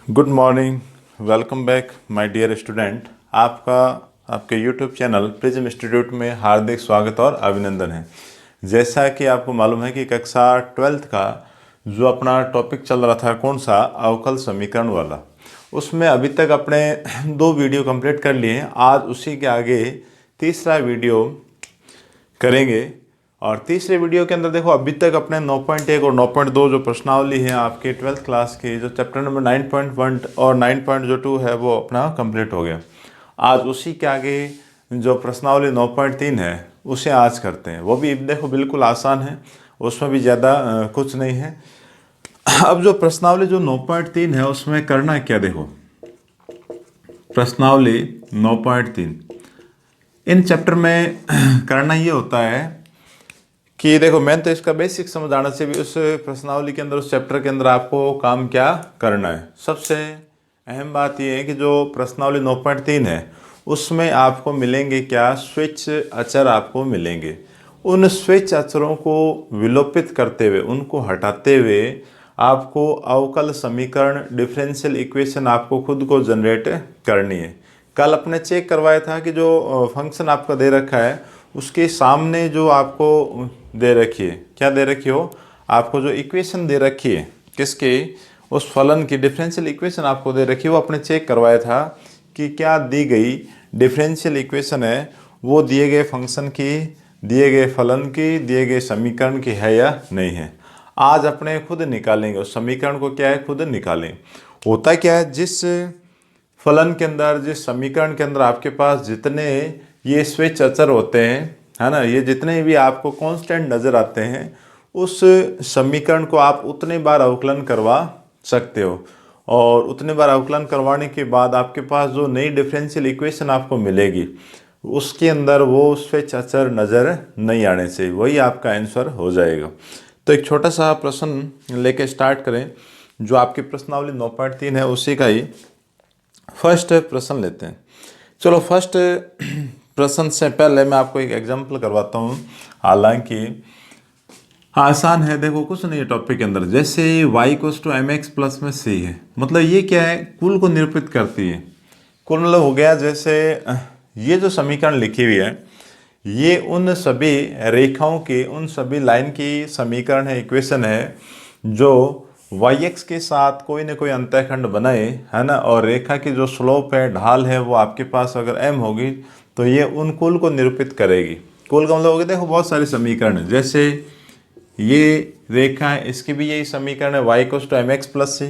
Good morning, welcome back my dear student. आपका आपके YouTube channel prism institute में हार्दिक स्वागत और अभिनंदन है। जैसा कि आपको मालूम है कि कक्षा 12th का जो अपना टॉपिक चल रहा था कौन सा, अवकल समीकरण वाला, उसमें अभी तक अपने 2 वीडियो कंप्लीट कर लिए हैं। आज उसी के आगे तीसरा वीडियो करेंगे। और तीसरे वीडियो के अंदर देखो, अभी तक अपने 9.1 और 9.2 जो प्रश्नावली है आपके 12th क्लास की, जो चैप्टर नंबर 9.1 और 9.2 है वो अपना कंप्लीट हो गया। आज उसी के आगे जो प्रश्नावली 9.3 है उसे आज करते हैं। वो भी देखो बिल्कुल आसान है, उसमें भी ज़्यादा कुछ नहीं है। अब जो प्रश्नावली जो 9.3 है उसमें करना क्या, देखो प्रश्नावली 9.3 इन चैप्टर में करना ये होता है कि देखो मैंने तो इसका बेसिक समझ आना से भी उस प्रश्नावली के अंदर, उस चैप्टर के अंदर आपको काम क्या करना है। सबसे अहम बात यह है कि जो प्रश्नावली 9.3 है उसमें आपको मिलेंगे क्या, स्विच अचर आपको मिलेंगे। उन स्विच अचरों को विलोपित करते हुए, उनको हटाते हुए आपको अवकल समीकरण, डिफरेंशियल इक्वेशन आपको खुद को जनरेट करनी है। कल अपने चेक करवाया था कि जो फंक्शन आपका दे रखा है उसके सामने जो आपको दे रखी है, क्या दे रखी हो, आपको जो इक्वेशन दे रखी है किसके, उस फलन की डिफरेंशियल इक्वेशन आपको दे रखी है, वो अपने चेक करवाया था कि क्या दी गई डिफरेंशियल इक्वेशन है वो दिए गए फंक्शन की, दिए गए फलन की, दिए गए समीकरण की है या नहीं है। आज अपने खुद निकालेंगे उस समीकरण को, क्या है खुद निकालें। होता क्या है, जिस फलन के अंदर, जिस समीकरण के अंदर आपके पास जितने ये स्विच अचर होते हैं, है ना, ये जितने भी आपको कांस्टेंट नज़र आते हैं, उस समीकरण को आप उतने बार अवकलन करवा सकते हो। और उतने बार अवकलन करवाने के बाद आपके पास जो नई डिफरेंशियल इक्वेशन आपको मिलेगी उसके अंदर वो स्विच अचर नज़र नहीं आने से वही आपका आंसर हो जाएगा। तो एक छोटा सा प्रश्न लेके स्टार्ट करें। जो आपकी प्रश्नावली 9.3 है उसी का ही फर्स्ट प्रश्न लेते हैं। चलो फर्स्ट प्रश्न से पहले मैं आपको एक एग्जांपल करवाता हूँ, हालांकि आसान है। देखो कुछ नहीं है टॉपिक के अंदर, जैसे y = mx प्लस में c है, मतलब ये क्या है, कुल को निरूपित करती है। कुल मतलब हो गया, जैसे ये जो समीकरण लिखी हुई है ये उन सभी रेखाओं की, उन सभी लाइन की समीकरण है, इक्वेशन है, जो yx के साथ कोई ना कोई अंतःखंड बनाए, है ना, और रेखा की जो स्लोप है, ढाल है, वो आपके पास अगर m होगी तो ये उन कुल को निरूपित करेगी। कुल का मतलब हो गया, देखो बहुत सारे समीकरण है, जैसे ये रेखा है, इसकी भी यही समीकरण है y = mx प्लस c।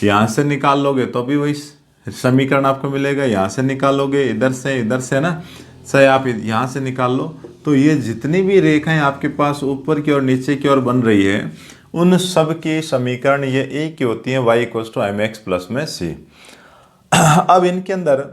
यहाँ से निकाल लोगे तो भी वही समीकरण आपको मिलेगा, यहाँ से निकालोगे, इधर से ना, चाहे आप यहाँ से निकाल लो, तो ये जितनी भी रेखाएं आपके पास ऊपर की और नीचे की ओर बन रही है उन सब की समीकरण ये एक ही होती है, y = mx प्लस में c। अब इनके अंदर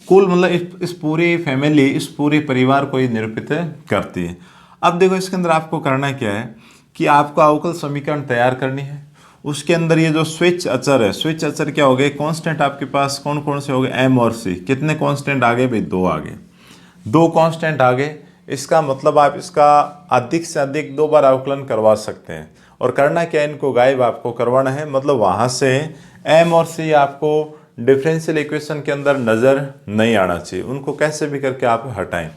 कुल मतलब इस पूरी फैमिली, इस पूरे परिवार को ये निरूपित करती है। अब देखो इसके अंदर आपको करना क्या है कि आपको अवकल समीकरण तैयार करनी है। उसके अंदर ये जो स्विच अचर है, स्विच अचर क्या हो गए, कांस्टेंट आपके पास कौन कौन से हो गए, m और c। कितने कांस्टेंट आ गए भाई, 2 आ गए, 2 कांस्टेंट आ गए। इसका मतलब आप इसका अधिक से अधिक 2 बार अवकलन करवा सकते हैं। और करना क्या है, इनको गायब आपको करवाना है, मतलब वहाँ से m और c आपको डिफरेंशियल इक्वेशन के अंदर नज़र नहीं आना चाहिए, उनको कैसे भी करके आप हटाएं।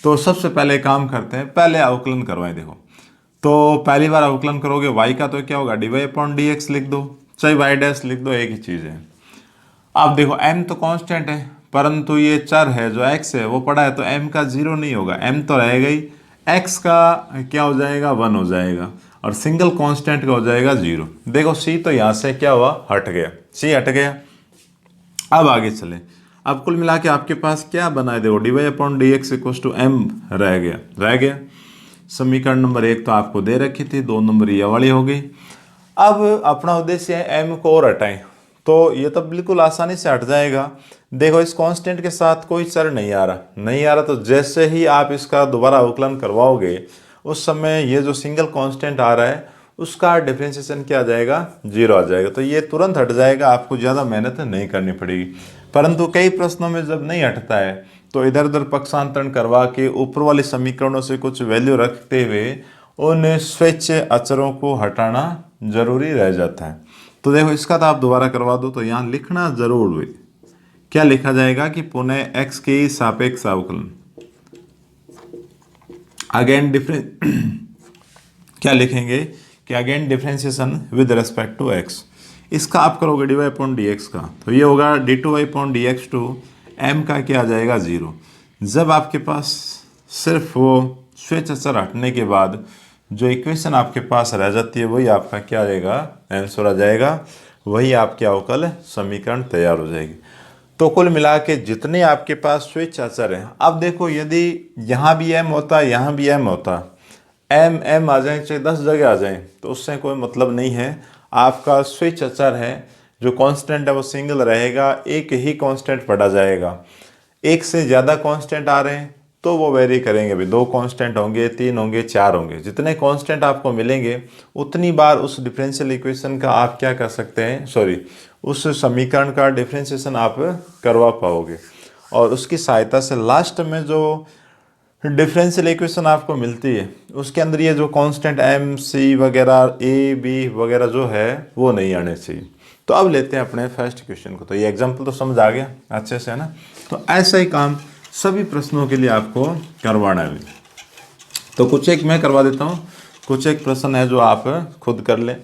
तो सबसे पहले काम करते हैं, पहले अवकलन करवाएं। देखो तो पहली बार अवकलन करोगे y का तो क्या होगा, dy/dx लिख दो, चाहे y' लिख दो, एक ही चीज़ है। अब देखो m तो कांस्टेंट है, परंतु ये चर है जो x है वो पड़ा है, तो m का 0 नहीं होगा, m तो रहेगा ही, x का क्या हो जाएगा, 1 हो जाएगा, और सिंगल कांस्टेंट का हो जाएगा 0। देखो c तो यहाँ से क्या हुआ, हट गया, c हट गया। अब आगे चलें। अब कुल मिला के आपके पास क्या बना है, देखो dy/dx = m रह गया। समीकरण नंबर 1 तो आपको दे रखी थी, 2 नंबर ये वाली हो गई। अब अपना उद्देश्य है m को और हटाएं, तो ये तो बिल्कुल आसानी से हट जाएगा। देखो इस कांस्टेंट के साथ कोई चर नहीं आ रहा, तो जैसे ही आप इसका दोबारा अवकलन करवाओगे उस समय ये जो सिंगल कांस्टेंट आ रहा है उसका डिफरेंशिएशन क्या आ जाएगा, 0 आ जाएगा, तो ये तुरंत हट जाएगा, आपको ज़्यादा मेहनत नहीं करनी पड़ेगी। परंतु कई प्रश्नों में जब नहीं हटता है तो इधर उधर पक्षांतरण करवा के ऊपर वाले समीकरणों से कुछ वैल्यू रखते हुए उन स्विच अचरों को हटाना जरूरी रह जाता है। तो देखो इसका तो आप दोबारा करवा दो, तो यहाँ लिखना जरूर हुई, क्या लिखा जाएगा कि पुनः x के सापेक्ष अवकलन, अगेन डिफरेंस क्या लिखेंगे कि again differentiation with respect to x, इसका आप करोगे dy अपॉन dx का, तो ये होगा d2y upon dx to m का क्या आ जाएगा 0। जब आपके पास सिर्फ वो स्वेच्छ अचर हटने के बाद जो इक्वेशन आपके पास रह जाती है वही आपका क्या रहेगा, आंसर आ जाएगा, वही आपके अवकल समीकरण तैयार हो जाएगी। तो कुल मिला के जितने आपके पास स्वेच्छ अचर हैं, अब देखो यदि यहाँ भी m होता, यहाँ भी m होता, m आ जाए चाहे 10 जगह आ जाए तो उससे कोई मतलब नहीं है। आपका स्वेच्छ अचर है जो कांस्टेंट है वो सिंगल रहेगा, एक ही कांस्टेंट पढ़ा जाएगा। एक से ज़्यादा कांस्टेंट आ रहे हैं तो वो वेरी करेंगे, भी 2 कांस्टेंट होंगे, 3 होंगे, 4 होंगे, जितने कांस्टेंट आपको मिलेंगे उतनी बार उस डिफरेंशियल इक्वेशन का आप क्या कर सकते हैं, उस समीकरण का डिफरेंशिएशन आप करवा पाओगे। और उसकी सहायता से लास्ट में जो डिफरेंशियल इक्वेशन आपको मिलती है उसके अंदर ये जो कांस्टेंट m c वगैरह a b वगैरह जो है वो नहीं आने चाहिए। तो अब लेते हैं अपने फर्स्ट क्वेश्चन को। तो ये एग्जांपल तो समझ आ गया अच्छे से, है ना। तो ऐसा ही काम सभी प्रश्नों के लिए आपको करवाना है। तो कुछ एक मैं करवा देता हूँ, कुछ एक प्रश्न है जो आप खुद कर लें।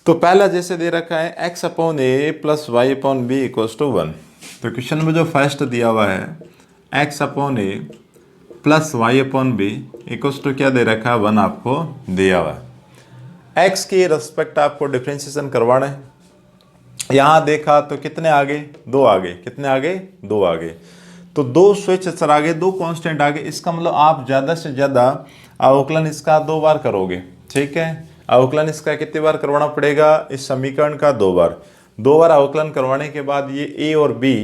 तो पहला जैसे दे रखा है x upon a plus y upon b equals to 1। तो क्वेश्चन में जो फर्स्ट दिया हुआ है x upon a plus y upon b equals to क्या दे रखा है 1 आपको दिया हुआ है। x के रेस्पेक्ट आपको डिफरेंशिएशन करवाना है। यहाँ देखा तो कितने आगे, 2 आगे, कितने आगे, 2 आगे, तो 2 स्वेच्छ अचर आगे, 2 कांस्टेंट आगे। इसका मतलब आप ज़्यादा से ज़्यादा अवकलन इसका 2 बार करोगे, ठीक है। अवकलन इसका कितनी बार करवाना पड़ेगा, इस समीकरण का 2 बार। 2 बार अवकलन करवाने के बाद ये a और b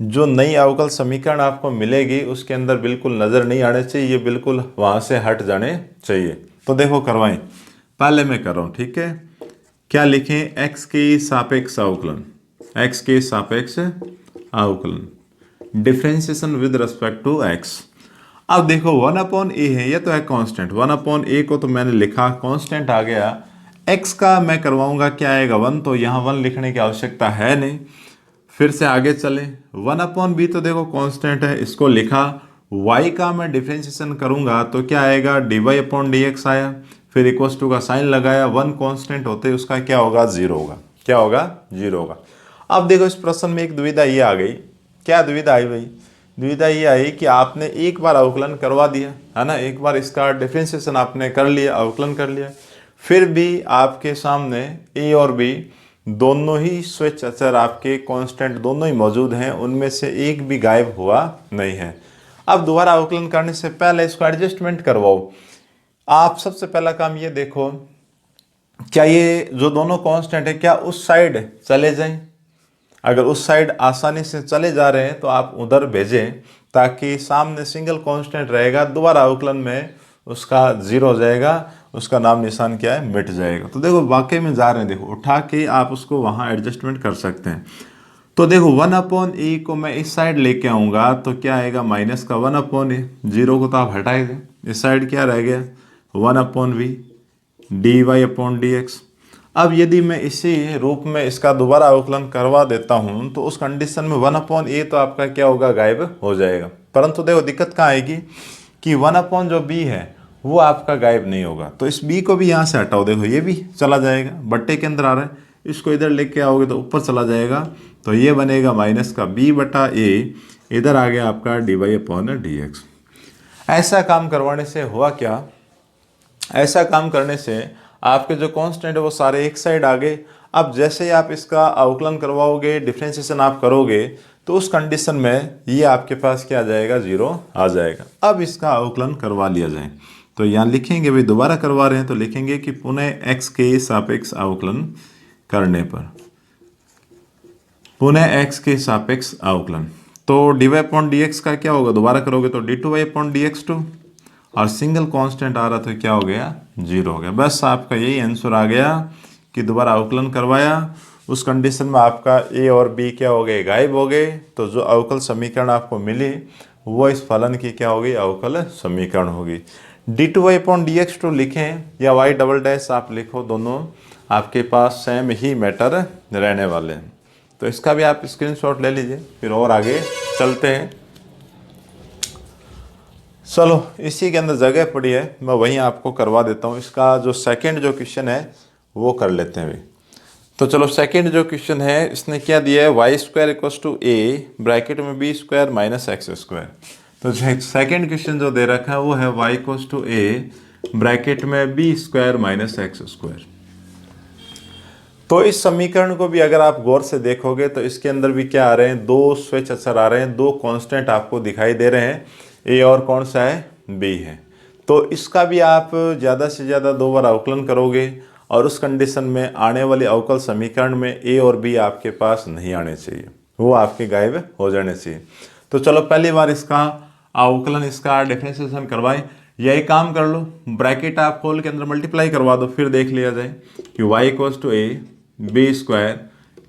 जो नई अवकल समीकरण आपको मिलेगी उसके अंदर बिल्कुल नज़र नहीं आने चाहिए, ये बिल्कुल वहाँ से हट जाने चाहिए। तो देखो करवाएं, पहले मैं कर रहा हूँ, ठीक है। क्या लिखें, x के सापेक्ष अवकलन, x के सापेक्ष अवकलन, differentiation with respect to x। अब देखो 1 अपॉन ए है, ये तो है कांस्टेंट, 1 अपॉन ए को तो मैंने लिखा, कांस्टेंट आ गया। x का मैं करवाऊंगा क्या आएगा 1, तो यहाँ 1 लिखने की आवश्यकता है नहीं। फिर से आगे चले, 1 अपॉन बी तो देखो कांस्टेंट है, इसको लिखा। y का मैं डिफरेंशिएशन करूंगा तो क्या आएगा, d y upon d x आया, फिर इक्वल्स टू का साइन लगाया, 1 कांस्टेंट होते उसका क्या होगा, 0 होगा। क्या होगा, 0 होगा। अब देखो इस प्रश्न में एक दुविधा ये आ गई, क्या दुविधा आई भाई, दुविधा ये आई कि आपने एक बार अवकलन करवा दिया है ना, एक बार इसका डिफरेंशिएशन आपने कर लिया, अवकलन कर लिया, फिर भी आपके सामने a और b दोनों ही स्वेच्छ अचर आपके कांस्टेंट दोनों ही मौजूद हैं, उनमें से एक भी गायब हुआ नहीं है। अब दोबारा अवकलन करने से पहले इसको एडजस्टमेंट करवाओ। आप सबसे पहला काम ये देखो, क्या ये जो दोनों कांस्टेंट है क्या उस साइड चले जाएं। अगर उस साइड आसानी से चले जा रहे हैं तो आप उधर भेजें, ताकि सामने सिंगल कांस्टेंट रहेगा, दोबारा अवकलन में उसका 0 हो जाएगा, उसका नाम निशान क्या है, मिट जाएगा। तो देखो वाकई में जा रहे हैं, देखो उठा के आप उसको वहाँ एडजस्टमेंट कर सकते हैं। तो देखो 1 अपॉन ए को मैं इस साइड लेके आऊँगा तो क्या आएगा, माइनस का 1 अपॉन ए, 0 को तो आप हटाए दें, इस साइड क्या रह गया 1 upon v d y upon d x. अब यदि मैं इसी रूप में इसका दोबारा अवकलन करवा देता हूं तो उस कंडीशन में 1 अपॉन ए तो आपका क्या होगा, गायब हो जाएगा। परंतु देखो दिक्कत कहाँ आएगी कि 1 अपॉन जो बी है वो आपका गायब नहीं होगा। तो इस बी को भी यहाँ से हटाओ, देखो ये भी चला जाएगा, बट्टे के अंदर आ रहा है, इसको इधर लेके आओगे तो ऊपर चला जाएगा, तो ये बनेगा माइनस का b बटा ए, इधर आ गया आपका d y upon d x. ऐसा काम करवाने से हुआ क्या, ऐसा काम करने से आपके जो कांस्टेंट है वो सारे एक साइड आ गए। अब जैसे ही आप इसका अवकलन करवाओगे, डिफरेंशिएशन आप करोगे, तो उस कंडीशन में ये आपके पास क्या आ जाएगा, 0 आ जाएगा। अब इसका अवकलन करवा लिया जाए, तो यहाँ लिखेंगे भाई, दोबारा करवा रहे हैं तो लिखेंगे कि पुनः x के सापेक्ष अवकलन करने पर, पुनः x के सापेक्ष अवकलन, तो d y upon d x का क्या होगा, दोबारा करोगे तो d two y upon d x two, और सिंगल कांस्टेंट आ रहा तो क्या हो गया, 0 हो गया। बस आपका यही आंसर आ गया कि दोबारा अवकलन करवाया, उस कंडीशन में आपका a और b क्या हो गए, गायब हो गए। तो जो अवकल समीकरण आपको मिली वो इस फलन की क्या होगी, अवकल समीकरण होगी। d2y अपॉन dx2 लिखें या y डबल डैश आप लिखो, दोनों आपके पास सेम ही मैटर रहने वाले हैं। तो इसका भी आप स्क्रीनशॉट ले लीजिए, फिर और आगे चलते हैं। चलो, इसी के अंदर जगह पड़ी है, मैं वहीं आपको करवा देता हूँ। इसका जो सेकंड जो क्वेश्चन है वो कर लेते हैं अभी। तो चलो, सेकंड जो क्वेश्चन है इसने क्या दिया है, Y square equals to A bracket में B square minus x square. तो सेकंड क्वेश्चन जो दे रखा है वो है Y equals to A bracket में B square minus x square. तो इस समीकरण को भी अगर आप गौर से देखोगे तो इसके अंदर भी क्या आ रहे हैं, दो स्वेच अचर आ रहे हैं, दो कांस्टेंट आपको दिखाई दे रहे हैं, ए और कौन सा है, बी है। तो इसका भी आप ज़्यादा से ज़्यादा 2 बार अवकलन करोगे और उस कंडीशन में आने वाले अवकल समीकरण में ए और बी आपके पास नहीं आने चाहिए, वो आपके गायब हो जाने चाहिए। तो चलो पहली बार इसका अवकलन, इसका डिफरेंशिएशन करवाएं। यही काम कर लो, ब्रैकेट आप खोल के अंदर मल्टीप्लाई करवा दो, फिर देख लिया जाए कि y equals to a b square,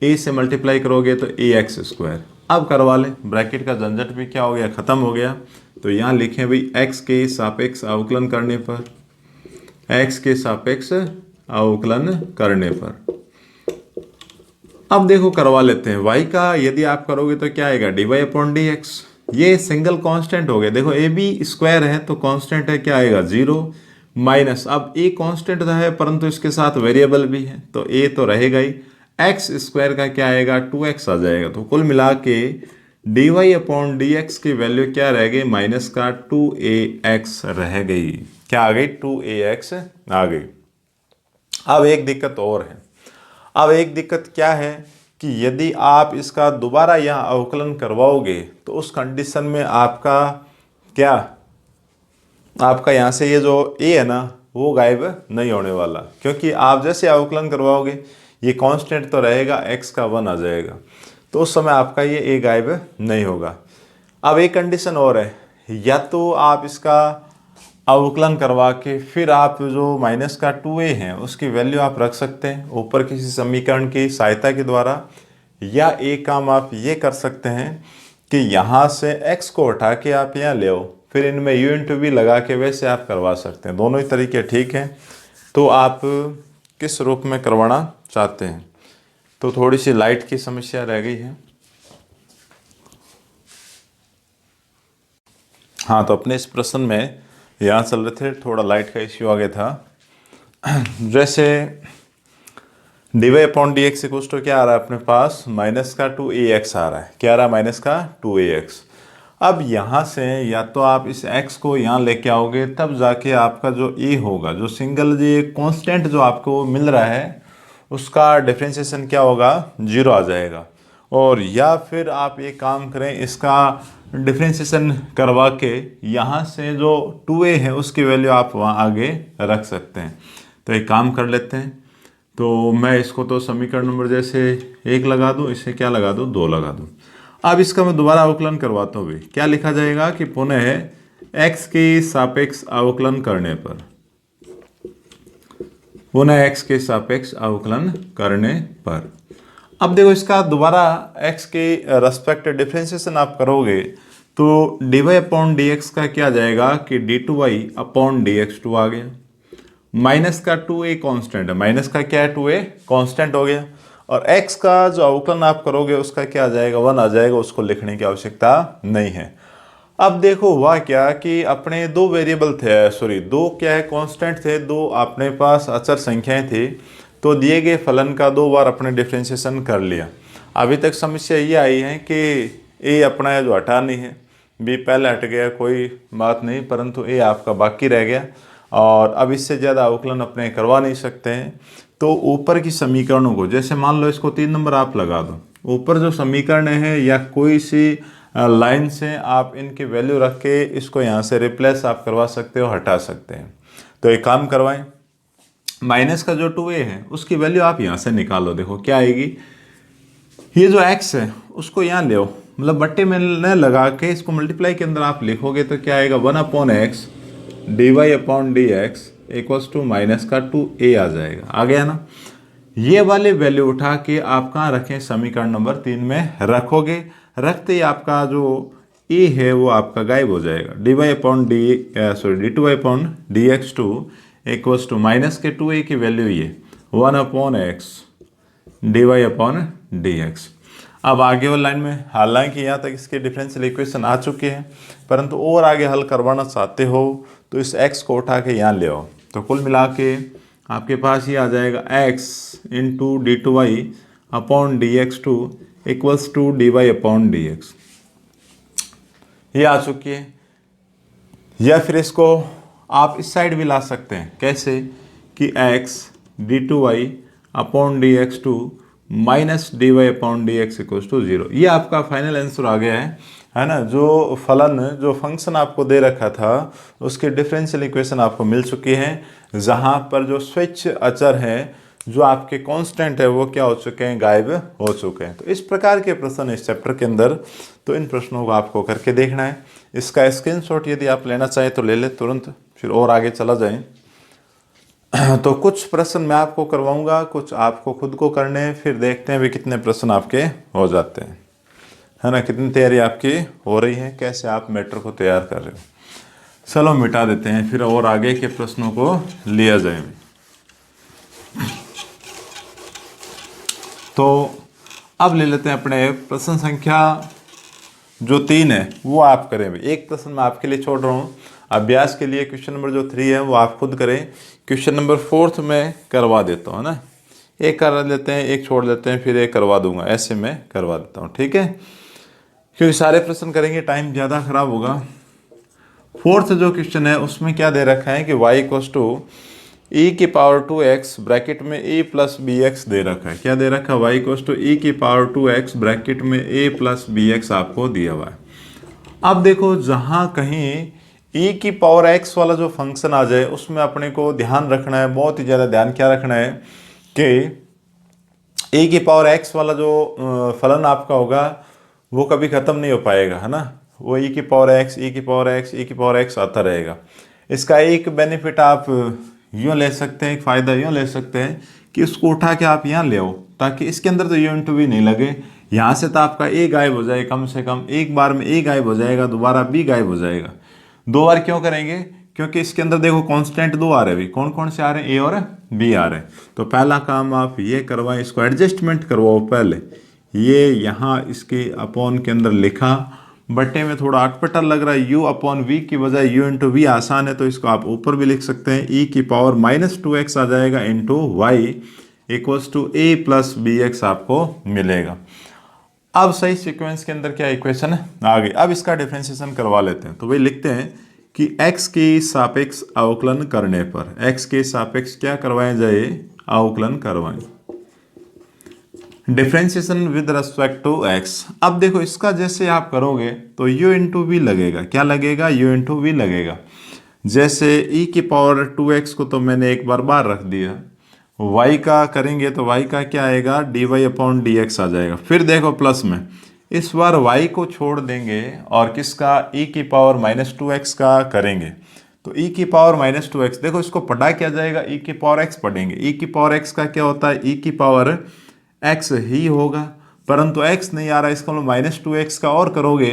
a से मल्टीप्लाई करोगे तो ए एक्स स्क्वायर। अब करवा लें, ब्रैकेट का झंझट भी क्या हो गया, ख़त्म हो गया। तो यहाँ लिखें भाई x के सापेक्ष अवकलन करने पर, x के सापेक्ष अवकलन करने पर। अब देखो करवा लेते हैं, y का यदि आप करोगे तो क्या आएगा, dy अपॉन डी एक्स। ये सिंगल कांस्टेंट हो गया, देखो ए बी स्क्वायर है तो कांस्टेंट है, क्या आएगा, 0 माइनस, अब ए कांस्टेंट है परंतु इसके साथ वेरिएबल भी है तो ए तो रहेगा ही, एक्स स्क्वायर का क्या आएगा, 2x आ जाएगा। तो कुल मिला के d y upon d x की वैल्यू क्या रह गई, माइनस का 2ax रह गई। क्या आ गई, 2ax आ गई। अब एक दिक्कत और है, अब एक दिक्कत क्या है कि यदि आप इसका दोबारा यहाँ अवकलन करवाओगे तो उस कंडीशन में आपका क्या, आपका यहाँ से ये जो ए है ना वो गायब नहीं होने वाला, क्योंकि आप जैसे अवकलन करवाओगे ये कांस्टेंट तो रहेगा, x का 1 आ जाएगा, तो उस समय आपका ये ए गायब नहीं होगा। अब एक कंडीशन और है, या तो आप इसका अवकलन करवा के फिर आप जो माइनस का 2a है उसकी वैल्यू आप रख सकते हैं ऊपर किसी समीकरण की सहायता के द्वारा, या एक काम आप ये कर सकते हैं कि यहाँ से x को हटा के आप यहाँ ले आओ, फिर इनमें u इंटू v लगा के वैसे आप करवा सकते हैं। दोनों ही तरीके ठीक हैं। तो आप किस रूप में करवाना चाहते हैं, तो थोड़ी सी लाइट की समस्या रह गई है। हाँ, तो अपने इस प्रश्न में यहाँ चल रहे थे, थोड़ा लाइट का इश्यू आ गया था। जैसे d y upon d x equals to क्या आ रहा है अपने पास, माइनस का 2ax आ रहा है, क्या आ रहा है, माइनस का 2ax। अब यहाँ से या तो आप इस x को यहाँ लेके आओगे तब जाके आपका जो a होगा, जो सिंगल जो कांस्टेंट जो आपको मिल रहा है उसका डिफरेंशिएशन क्या होगा, 0 आ जाएगा। और या फिर आप ये काम करें, इसका डिफरेंशिएशन करवा के यहाँ से जो 2a है उसकी वैल्यू आप वहाँ आगे रख सकते हैं। तो एक काम कर लेते हैं, तो मैं इसको तो समीकरण नंबर जैसे 1 लगा दूँ, इसे क्या लगा दूँ, 2 लगा दूँ। अब इसका मैं दोबारा अवकलन करवाता हूँ। क्या लिखा जाएगा कि पुनः x के सापेक्ष अवकलन करने पर, पुनः x के सापेक्ष अवकलन करने पर। अब देखो इसका दोबारा x के रेस्पेक्ट डिफरेंशिएशन आप करोगे तो d y upon d x का क्या जाएगा कि d two y upon d x two आ गया, माइनस का 2a कांस्टेंट है, माइनस का क्या है, 2a कांस्टेंट हो गया, और x का जो अवकलन आप करोगे उसका क्या आ जाएगा, 1 आ जाएगा, उसको लिखने की आवश्यकता नहीं है। अब देखो हुआ क्या कि अपने दो वेरिएबल थे, सॉरी दो क्या है, कांस्टेंट थे, दो अपने पास अचर संख्याएं थी, तो दिए गए फलन का 2 बार अपने डिफरेंशिएशन कर लिया। अभी तक समस्या ये आई है कि a अपना है जो हटा नहीं है, b पहले हट गया, कोई बात नहीं, परंतु a आपका बाकी रह गया और अब इससे ज़्यादा अवकलन अपने करवा नहीं सकते हैं। तो ऊपर की समीकरणों को, जैसे मान लो इसको 3 नंबर आप लगा दो, ऊपर जो समीकरण है या कोई सी लाइन से आप इनकी वैल्यू रख के इसको यहाँ से रिप्लेस आप करवा सकते हो, हटा सकते हैं। तो एक काम करवाएं, माइनस का जो 2a है उसकी वैल्यू आप यहाँ से निकालो, देखो क्या आएगी, ये जो x है उसको यहाँ ले आओ, मतलब बट्टे में न लगा के इसको मल्टीप्लाई के अंदर आप लिखोगे तो क्या आएगा, 1/x d y upon d x equals to minus का 2a आ जाएगा। आ गया ना। ये वाले वैल्यू उठा के आप कहाँ रखें, समीकरण नंबर 3 में रखोगे। रखते ही आपका जो ए है वो आपका गायब हो जाएगा। D y upon d two y upon d x two equals to minus के 2a की वैल्यू ये 1 upon x d y upon d x. अब आगे वाली लाइन में हालांकि यहाँ तक इसके डिफरेंशियल इक्वेशन आ चुके हैं, परंतु और आगे हल करवाना चाहते हो तो इस x को उठा के यहाँ ले आओ। तो कुल मिला के आपके पास ये आ जाएगा x into d two y upon d x two equals to d y upon d x, ये आ चुकी है। या फिर इसको आप इस साइड भी ला सकते हैं, कैसे कि x d two y upon d x two minus d y upon d x equals to 0। ये आपका फाइनल आंसर आ गया है ना। जो फलन जो फंक्शन आपको दे रखा था उसके डिफरेंशियल इक्वेशन आपको मिल चुकी है, जहाँ पर जो स्विच अचर है, जो आपके कांस्टेंट है, वो क्या हो चुके हैं, गायब हो चुके हैं। तो इस प्रकार के प्रश्न इस चैप्टर के अंदर, तो इन प्रश्नों को आपको करके देखना है। इसका स्क्रीनशॉट यदि आप लेना चाहें तो ले ले तुरंत, फिर और आगे चला जाए। तो कुछ प्रश्न मैं आपको करवाऊंगा, कुछ आपको खुद को करने हैं, फिर देखते हैं भी कितने प्रश्न आपके हो जाते हैं, है ना, कितनी तैयारी आपकी हो रही है, कैसे आप मैटर को तैयार कर रहे हो। चलो मिटा देते हैं, फिर और आगे के प्रश्नों को लिया जाए। तो अब ले लेते हैं अपने प्रश्न संख्या जो 3 है वो आप करें। एक प्रश्न मैं आपके लिए छोड़ रहा हूँ अभ्यास के लिए, क्वेश्चन नंबर जो 3 है वो आप खुद करें। क्वेश्चन नंबर 4 में करवा देता हूँ, है ना, एक कर लेते हैं, एक छोड़ देते हैं, फिर एक करवा दूंगा, ऐसे मैं करवा देता हूँ, ठीक है, क्योंकि सारे प्रश्न करेंगे टाइम ज़्यादा खराब होगा। 4th जो क्वेश्चन है उसमें क्या दे रखा है कि y इक्वल्स टू e की पावर 2x ब्रैकेट में a प्लस बी एक्स दे रखा है। क्या दे रखा है, y इक्वल्स टू e की पावर 2x ब्रैकेट में a प्लस बी एक्स आपको दिया हुआ है। अब देखो जहाँ कहीं e की पावर x वाला जो फंक्शन आ जाए उसमें अपने को ध्यान रखना है, बहुत ही ज़्यादा ध्यान क्या रखना है कि e की पावर x वाला जो फलन आपका होगा वो कभी ख़त्म नहीं हो पाएगा, है ना, वो e की पावर x, e की पावर x, e की पावर x आता रहेगा। इसका एक बेनिफिट आप यूँ ले सकते हैं, एक फ़ायदा यूँ ले सकते हैं कि उसको उठा के आप यहाँ ले आओ, ताकि इसके अंदर तो u इंटू v नहीं लगे, यहाँ से तो आपका a गायब हो जाए, कम से कम एक बार में a गायब हो जाएगा, दोबारा b गायब हो जाएगा। 2 बार क्यों करेंगे, क्योंकि इसके अंदर देखो कांस्टेंट 2 आ रहे हैं, कौन कौन से आ रहे हैं, a और b आ रहे हैं। तो पहला काम आप ये करवाएं, इसको एडजस्टमेंट करवाओ पहले, ये यहाँ इसके अपॉन के अंदर लिखा, बट्टे में थोड़ा अटपटा लग रहा है, u अपॉन v की बजाय u इंटू वी आसान है, तो इसको आप ऊपर भी लिख सकते हैं, e की पावर माइनस 2x आ जाएगा into y equals to a plus b x आपको मिलेगा। अब सही सीक्वेंस के अंदर क्या इक्वेशन आ गई। अब इसका डिफरेंशिएशन करवा लेते हैं। तो वही लिखते हैं कि x के सापेक्ष अवकलन करने पर, x के सापेक्ष क्या करवाया जाए, अवकलन करवाएं, differentiation with respect to x। अब देखो इसका जैसे आप करोगे तो u इंटू वी लगेगा, क्या लगेगा, u इंटू वी लगेगा। जैसे e की पावर 2x को तो मैंने एक बार रख दिया, y का करेंगे तो y का क्या आएगा, d y upon d x आ जाएगा। फिर देखो प्लस में इस बार y को छोड़ देंगे और किसका, e की पावर माइनस 2x का करेंगे, तो e की पावर माइनस 2x, देखो इसको पढ़ा क्या जाएगा, e की पावर x पढ़ेंगे। e की पावर x का क्या होता है, e की पावर x ही होगा, परंतु x नहीं आ रहा है, इसका मतलब माइनस 2x का और करोगे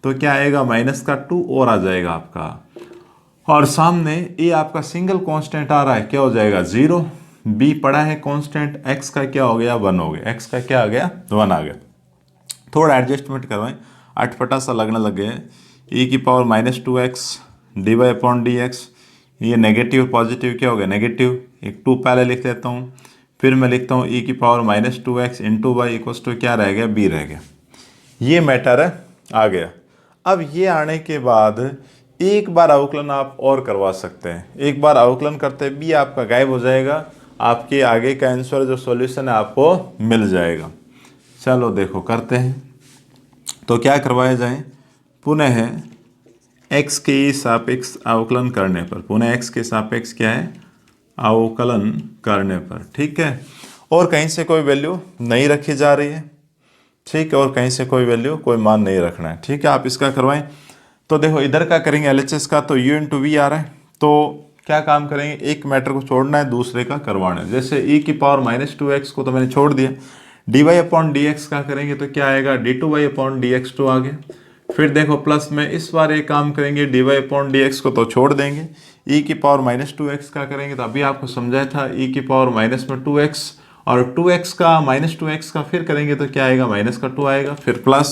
तो क्या आएगा, माइनस का 2 और आ जाएगा आपका, और सामने ये आपका सिंगल कांस्टेंट आ रहा है, क्या हो जाएगा 0, b पड़ा है कांस्टेंट, x का क्या हो गया 1 हो गया, x का क्या आ गया 1 आ गया। थोड़ा एडजस्टमेंट करवाएं, अटपटा सा लगने लग गया है। e की power minus 2x d y upon d x, ये नेगेटिव पॉजिटिव क्या हो गया नेगेटिव, एक 2 पहले लिख लेता हूँ, फिर मैं लिखता हूँ e की power minus 2x into y equals to क्या रह गया, b रह गया। ये मैटर आ गया। अब ये आने के बाद एक बार अवकलन आप और करवा सकते हैं, एक बार अवकलन करते b आपका गायब हो जाएगा, आपके आगे का आंसर जो सॉल्यूशन है आपको मिल जाएगा। चलो देखो करते हैं, तो क्या करवाया जाए, पुनः x के सापेक्ष अवकलन करने पर, पुनः x के सापेक्ष क्या है, अवकलन करने पर, ठीक है, और कहीं से कोई वैल्यू नहीं रखी जा रही है, ठीक है, और कहीं से कोई वैल्यू कोई मान नहीं रखना है, ठीक है, आप इसका करवाएं। तो देखो इधर का करेंगे LHS का, तो u इंटू वी आ रहा है, तो क्या काम करेंगे, एक मैटर को छोड़ना है, दूसरे का करवाना है। जैसे e की पावर माइनस 2x को तो मैंने छोड़ दिया, d y upon d x का करेंगे तो क्या आएगा, d two y upon d x two आ गया। फिर देखो प्लस में इस बार एक काम करेंगे, dy अपॉन dx को तो छोड़ देंगे, e की पावर माइनस 2x का करेंगे, तो अभी आपको समझाया था e की पावर माइनस में 2x, और 2x का माइनस 2x का फिर करेंगे तो क्या आएगा, माइनस का 2 आएगा, फिर प्लस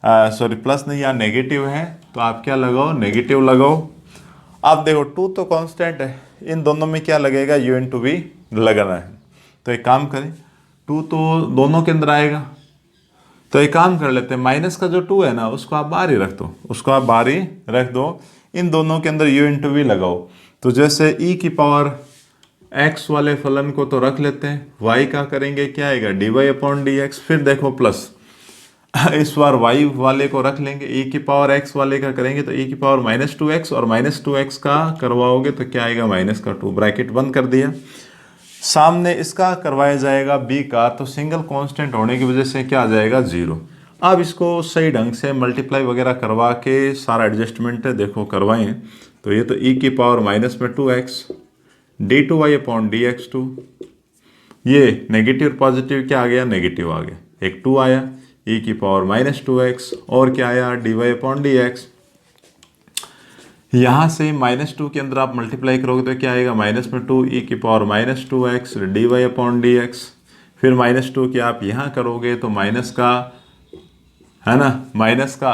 सॉरी प्लस नहीं, यहाँ नेगेटिव है तो आप क्या लगाओ, नेगेटिव लगाओ। अब देखो 2 तो कांस्टेंट है, इन दोनों में क्या लगेगा, u इंटू वी लगाना है। तो एक काम करें, 2 तो दोनों के अंदर आएगा, तो एक काम कर लेते हैं, माइनस का जो 2 है ना उसको आप बाहर ही रख दो, उसको आप बाहर ही रख दो, इन दोनों के अंदर u इंटू वी लगाओ। तो जैसे e की पावर x वाले फलन को तो रख लेते हैं, y का करेंगे क्या आएगा, dy अपॉन dx, फिर देखो प्लस इस बार y वाले को रख लेंगे, e की पावर x वाले का करेंगे तो e की पावर माइनस 2x, और माइनस 2x का करवाओगे तो क्या आएगा, माइनस का 2, ब्रैकेट बंद कर दिया। सामने इसका करवाया जाएगा b का, तो सिंगल कांस्टेंट होने की वजह से क्या आ जाएगा, 0। अब इसको सही ढंग से मल्टीप्लाई वगैरह करवा के सारा एडजस्टमेंट देखो करवाएं, तो ये तो e की पावर माइनस में 2x d2y अपॉन dx2, ये नेगेटिव पॉजिटिव क्या आ गया, नेगेटिव आ गया, एक 2 आया, e की पावर माइनस 2x, और क्या आया, dy अपॉन dx। यहाँ से माइनस 2 के अंदर आप मल्टीप्लाई करोगे तो क्या आएगा, माइनस में 2 e की power minus 2x dy upon dx, फिर माइनस 2 की आप यहाँ करोगे तो माइनस का है ना, माइनस का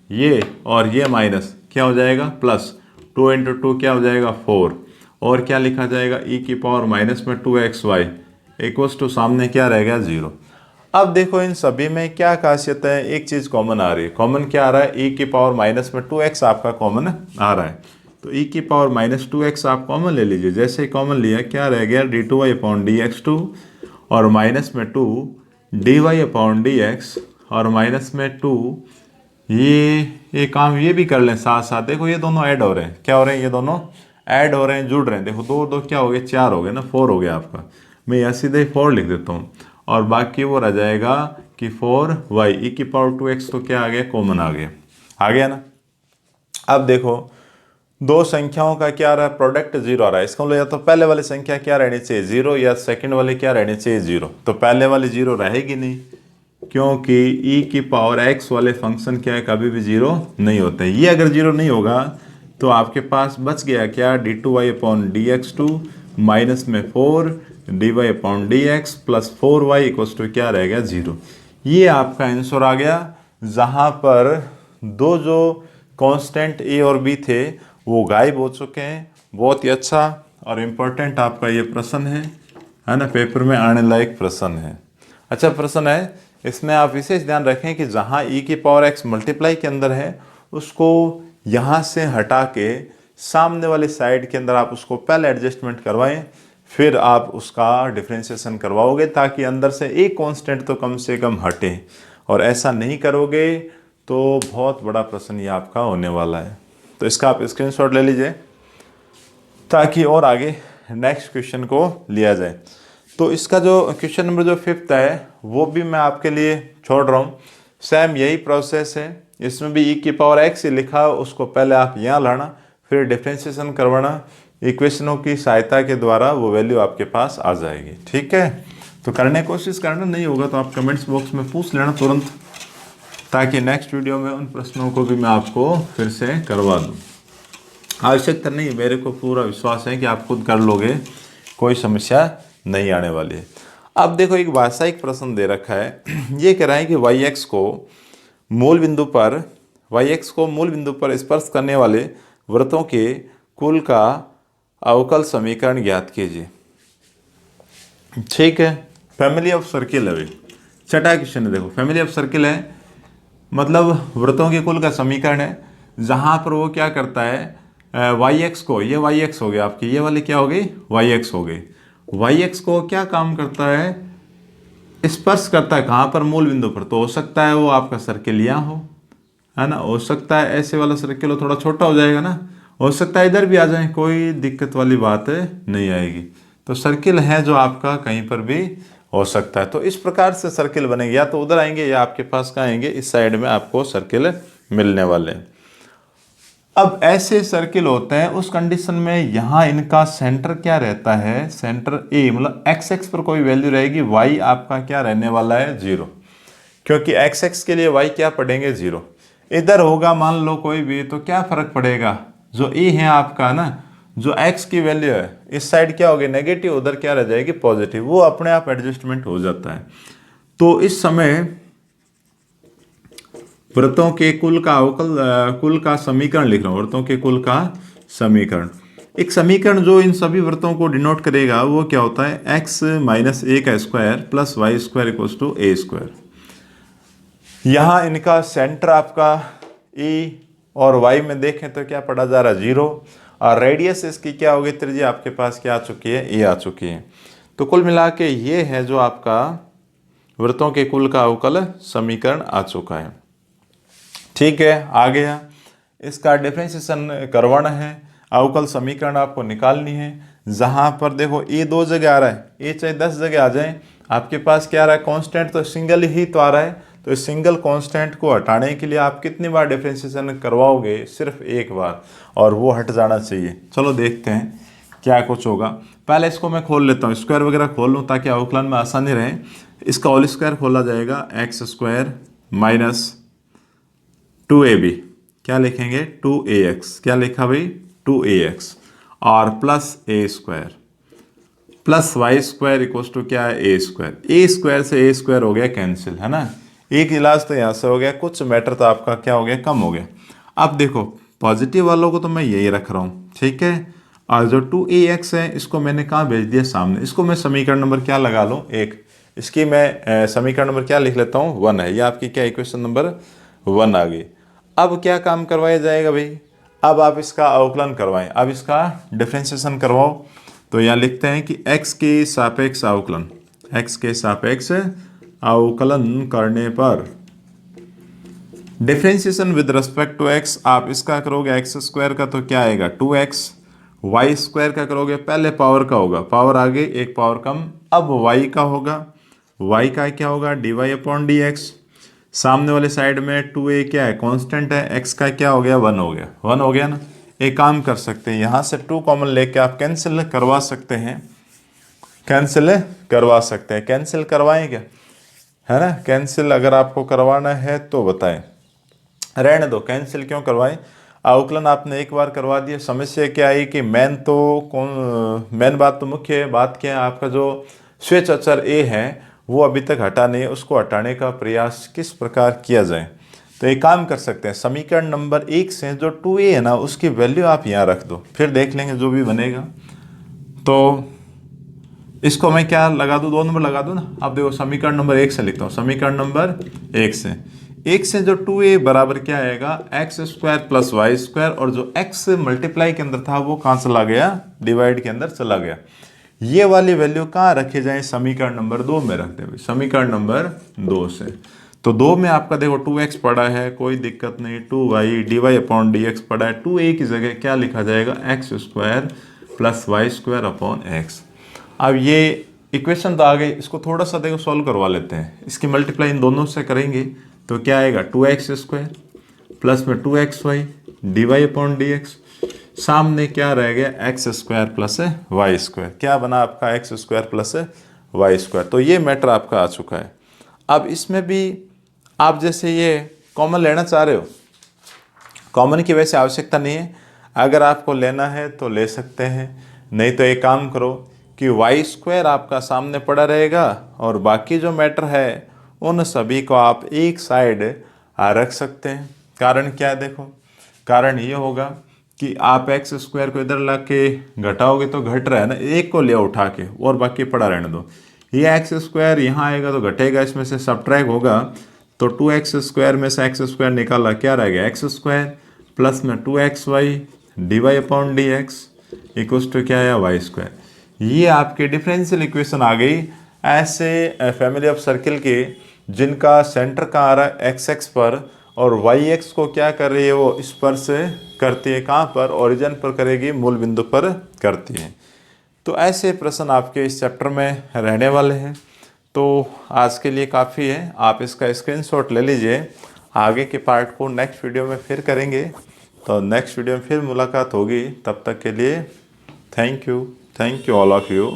ये और ये माइनस क्या हो जाएगा, प्लस 2 इंटू 2 क्या हो जाएगा, 4, और क्या लिखा जाएगा, e की पावर माइनस में 2xy इक्वल्स टू सामने क्या रहेगा, 0। अब देखो इन सभी में क्या खासियत है, एक चीज़ कॉमन आ रही है, कॉमन क्या आ रहा है, e की पावर माइनस में 2x आपका कॉमन आ रहा है, तो e की पावर माइनस 2x आप कॉमन ले लीजिए, जैसे ही कॉमन लिया क्या रह गया, d2y अपॉन dx2, और माइनस में 2 dy अपॉन dx, और माइनस में 2 ये काम ये भी कर लें साथ साथ, देखो ये दोनों ऐड हो रहे हैं, क्या हो रहे हैं, ये दोनों ऐड हो रहे हैं, जुड़ रहे हैं, देखो 2 2 क्या हो गए, 4 हो गए ना, 4 हो गया आपका, मैं यहाँ सीधे 4 लिख देता हूँ, और बाकी वो रह जाएगा कि 4y e की पावर 2x, तो क्या आ गया, कॉमन आ गया ना। अब देखो दो संख्याओं का क्या आ रहा है, प्रोडक्ट 0 आ रहा है, इसका मतलब या तो पहले वाली संख्या क्या रहनी चाहिए, 0, या सेकंड वाली क्या रहनी चाहिए, 0। तो पहले वाली 0 रहेगी नहीं, क्योंकि e की पावर x वाले फंक्शन क्या है, कभी भी 0 नहीं होते, ये अगर 0 नहीं होगा तो आपके पास बच गया क्या, d2y अपॉन dx2 माइनस में 4 dy upon dx plus 4y equals to क्या रहेगा, 0। ये आपका आंसर आ गया, जहाँ पर दो जो कांस्टेंट a और b थे वो गायब हो चुके हैं। बहुत ही अच्छा और इम्पोर्टेंट आपका ये प्रश्न है ना, पेपर में आने लायक प्रश्न है, अच्छा प्रश्न है। इसमें आप विशेष ध्यान रखें कि जहाँ e की पावर x मल्टीप्लाई के अंदर है उसको यहाँ से हटा के सामने वाली साइड के अंदर आप उसको पहले एडजस्टमेंट करवाएं, फिर आप उसका डिफ्रेंशिएशन करवाओगे ताकि अंदर से एक कांस्टेंट तो कम से कम हटे, और ऐसा नहीं करोगे तो बहुत बड़ा प्रश्न ये आपका होने वाला है। तो इसका आप स्क्रीनशॉट ले लीजिए ताकि और आगे नेक्स्ट क्वेश्चन को लिया जाए। तो इसका जो क्वेश्चन नंबर जो 5th है वो भी मैं आपके लिए छोड़ रहा हूँ, सेम यही प्रोसेस है, इसमें भी e की पावर x ही लिखा है, उसको पहले आप यहाँ लाना, फिर डिफ्रेंशिएशन करवाना, इक्वेशनों की सहायता के द्वारा वो वैल्यू आपके पास आ जाएगी, ठीक है। तो करने की कोशिश करना, नहीं होगा तो आप कमेंट्स बॉक्स में पूछ लेना तुरंत, ताकि नेक्स्ट वीडियो में उन प्रश्नों को भी मैं आपको फिर से करवा दूँ। आवश्यकता नहीं, मेरे को पूरा विश्वास है कि आप खुद कर लोगे, कोई समस्या नहीं आने वाली है। अब देखो एक व्यावसायिक प्रश्न दे रखा है, ये कह रहा है कि yx को मूल बिंदु पर स्पर्श करने वाले वृत्तों के कुल का अवकल समीकरण ज्ञात कीजिए, ठीक है। फैमिली ऑफ सर्किल है, छठा क्वेश्चन है, देखो फैमिली ऑफ सर्किल है मतलब वृत्तों के कुल का समीकरण है, जहाँ पर वो क्या करता है, yx को, ये yx हो गया आपकी, ये वाली क्या हो गई, yx हो गई, yx को क्या काम करता है, स्पर्श करता है कहाँ पर, मूल बिंदु पर। तो हो सकता है वो आपका सर्किल यहाँ हो, है ना, हो सकता है ऐसे वाला सर्किल हो, थोड़ा छोटा हो जाएगा ना, हो सकता है इधर भी आ जाए, कोई दिक्कत वाली बात नहीं आएगी। तो सर्किल है जो आपका कहीं पर भी हो सकता है। तो इस प्रकार से सर्किल बनेंगे, या तो उधर आएंगे या आपके पास कहाँ आएंगे, इस साइड में आपको सर्किल मिलने वाले हैं। अब ऐसे सर्किल होते हैं, उस कंडीशन में यहाँ इनका सेंटर क्या रहता है, सेंटर ए, मतलब एक्स एक्स पर कोई वैल्यू रहेगी, वाई आपका क्या रहने वाला है, 0, क्योंकि एक्स एक्स के लिए वाई क्या पढ़ेंगे, 0। इधर होगा मान लो कोई भी, तो क्या फर्क पड़ेगा, जो ए है आपका ना, जो x की वैल्यू है इस साइड क्या होगी नेगेटिव, उधर क्या रह जाएगी पॉजिटिव, वो अपने आप एडजस्टमेंट हो जाता है। तो इस समय वृत्तों के कुल का अवकल कुल का समीकरण लिख रहा हूं, वृत्तों के कुल का समीकरण। एक समीकरण जो इन सभी वृत्तों को डिनोट करेगा वो क्या होता है, x माइनस ए का square plus y square equal to a square. यहाँ इनका सेंटर आपका E और y में देखें तो क्या पड़ा जा रहा है 0, और रेडियस इसकी क्या होगी, त्रिज्या आपके पास क्या आ चुकी है, ए आ चुकी है। तो कुल मिला के ये है जो आपका वृत्तों के कुल का अवकल समीकरण आ चुका है। ठीक है, आ गया। इसका डिफरेंशिएशन करवाना है, अवकल समीकरण आपको निकालनी है। जहां पर देखो ए 2 जगह आ रहा है, ए चाहे 10 जगह आ जाए, आपके पास क्या आ रहा है कांस्टेंट तो सिंगल ही तो आ रहा है। तो इस सिंगल कांस्टेंट को हटाने के लिए आप कितनी बार डिफरेंशिएशन करवाओगे, सिर्फ एक बार, और वो हट जाना चाहिए। चलो देखते हैं क्या कुछ होगा। पहले इसको मैं खोल लेता हूँ, स्क्वायर वगैरह खोल लूँ ताकि अवकलन में आसानी रहे। इसका होल स्क्वायर खोला जाएगा, एक्स स्क्वायर माइनस 2ab, क्या लिखेंगे 2ax, क्या लिखा भाई 2ax, और plus a square plus y square equals to क्या है ए स्क्वायर। ए स्क्वायर से ए स्क्वायर हो गया कैंसिल, है ना, एक इलाज तो यहाँ से हो गया, कुछ मैटर तो आपका क्या हो गया कम हो गया। अब देखो पॉजिटिव वालों को तो मैं यही रख रहा हूँ, ठीक है, और जो 2ax है इसको मैंने कहाँ भेज दिया सामने। इसको मैं समीकरण नंबर क्या लगा लूँ, एक, इसकी मैं समीकरण नंबर क्या लिख लेता हूँ 1 है, ये आपकी क्या इक्वेशन नंबर 1 आ गई। अब क्या काम करवाया जाएगा भाई, अब आप इसका अवकलन करवाएं, अब इसका डिफरेंशिएशन करवाओ। तो यहाँ लिखते हैं कि x के सापेक्ष अवकलन, x के सापेक्ष अवकलन करने पर differentiation with respect to x, आप इसका करोगे एक्स स्क्वायर का तो क्या आएगा 2x, वाई स्क्वायर का करोगे पहले पावर का होगा, पावर आगे एक पावर कम, अब y का होगा, y का क्या होगा dy अपॉन dx, सामने वाले साइड में 2a क्या है कांस्टेंट है, x का क्या हो गया 1 हो गया, 1 हो गया ना। एक काम कर सकते हैं, यहाँ से 2 कॉमन लेके आप कैंसिल करवा सकते हैं, कैंसिल करवा सकते हैं, कैंसिल करवाएं क्या, है ना, कैंसिल अगर आपको करवाना है तो बताएं, रहने दो, कैंसिल क्यों करवाएं, अवकलन आपने एक बार करवा दिया। समस्या क्या आई कि मेन बात तो मुख्य बात क्या है, आपका जो स्वेच्छ अचर ए है वो अभी तक हटा नहीं है, उसको हटाने का प्रयास किस प्रकार किया जाए। तो एक काम कर सकते हैं, समीकरण नंबर 1 से जो 2a है ना उसकी वैल्यू आप यहाँ रख दो, फिर देख लेंगे जो भी बनेगा। तो इसको मैं क्या लगा दूँ, 2 नंबर लगा दूँ ना। अब देखो समीकरण नंबर 1 से लिखता हूँ, समीकरण नंबर 1 से जो 2a बराबर क्या आएगा x square plus y square, और जो x मल्टीप्लाई के अंदर था वो कहाँ चला गया, डिवाइड के अंदर चला गया। ये वाली वैल्यू कहाँ रखे जाए, समीकरण नंबर 2 में रख दे, समीकरण नंबर 2 से। तो 2 में आपका देखो 2x पड़ा है, कोई दिक्कत नहीं, 2y dy अपॉन dx पड़ा है, 2a की जगह क्या लिखा जाएगा x square plus y square upon x. अब ये इक्वेशन तो आ गई, इसको थोड़ा सा देखो सॉल्व करवा लेते हैं, इसकी मल्टीप्लाई इन दोनों से करेंगे तो क्या आएगा 2x स्क्वायर प्लस में 2xy dy अपॉन dx, सामने क्या रह गया x square plus y square, क्या बना आपका x square plus y square. तो ये मैटर आपका आ चुका है। अब इसमें भी आप जैसे ये कॉमन लेना चाह रहे हो, कॉमन की वैसे आवश्यकता नहीं है, अगर आपको लेना है तो ले सकते हैं, नहीं तो एक काम करो कि वाई स्क्वायर आपका सामने पड़ा रहेगा और बाकी जो मैटर है उन सभी को आप एक साइड रख सकते हैं। कारण क्या है, देखो कारण ये होगा कि आप एक्स स्क्वायर को इधर ला के घटाओगे तो घट रहा है ना, एक को ले उठा के और बाकी पड़ा रहने दो। ये एक्स स्क्वायर यहाँ आएगा तो घटेगा, इसमें से सब्ट्रैक्ट होगा, तो 2x स्क्वायर में से एक्स स्क्वायर निकाला, क्या रह गया एक्स स्क्वायर प्लस में 2xy dy upon dx equals to क्या है वाई स्क्वायर। ये आपके डिफरेंशियल इक्वेशन आ गई ऐसे फैमिली ऑफ सर्किल के जिनका सेंटर कहाँ आ रहा है x पर, और y को क्या कर रही है वो स्पर्श करती है, कहाँ पर ओरिजिन पर करेगी, मूल बिंदु पर करती है। तो ऐसे प्रश्न आपके इस चैप्टर में रहने वाले हैं। तो आज के लिए काफ़ी है, आप इसका स्क्रीनशॉट ले लीजिए, आगे के पार्ट को नेक्स्ट वीडियो में फिर करेंगे। तो नेक्स्ट वीडियो में फिर मुलाकात होगी, तब तक के लिए thank you all of you.